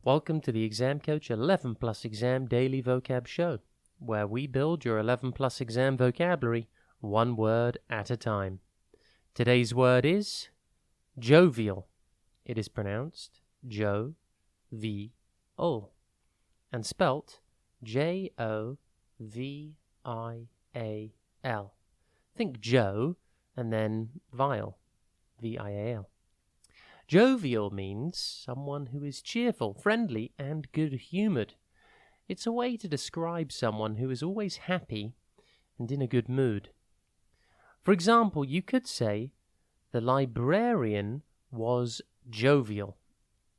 Welcome to the Exam Coach 11 Plus Exam Daily Vocab Show, where we build your 11 Plus Exam vocabulary one word at a time. Today's word is jovial. It is pronounced Jo-V-O and spelt J-O-V-I-A-L. Think Joe and then vial, V-I-A-L. Jovial means someone who is cheerful, friendly, and good-humoured. It's a way to describe someone who is always happy and in a good mood. For example, you could say, the librarian was jovial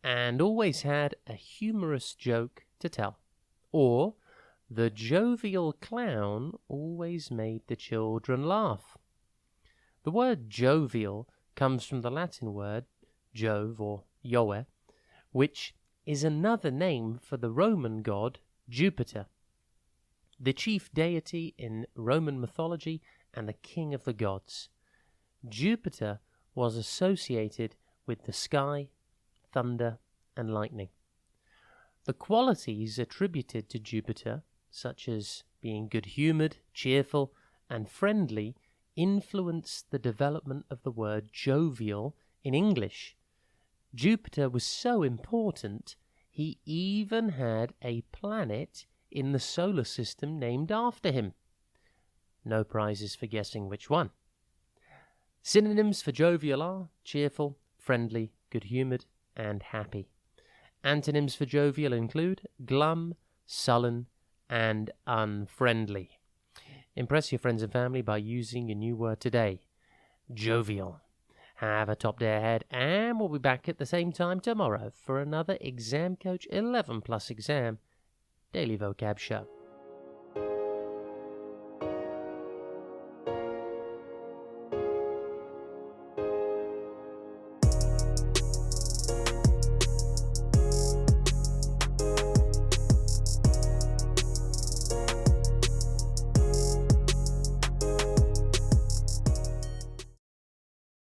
and always had a humorous joke to tell. Or, the jovial clown always made the children laugh. The word jovial comes from the Latin word Jove or Jove, which is another name for the Roman god Jupiter, the chief deity in Roman mythology and the king of the gods. Jupiter was associated with the sky, thunder, and lightning. The qualities attributed to Jupiter, such as being good-humoured, cheerful, and friendly, influence the development of the word jovial in English. Jupiter was so important, he even had a planet in the solar system named after him. No prizes for guessing which one. Synonyms for jovial are cheerful, friendly, good-humoured, and happy. Antonyms for jovial include glum, sullen, and unfriendly. Impress your friends and family by using a new word today, jovial. Have a top day ahead, and we'll be back at the same time tomorrow for another Exam Coach 11 Plus Exam Daily Vocab Show.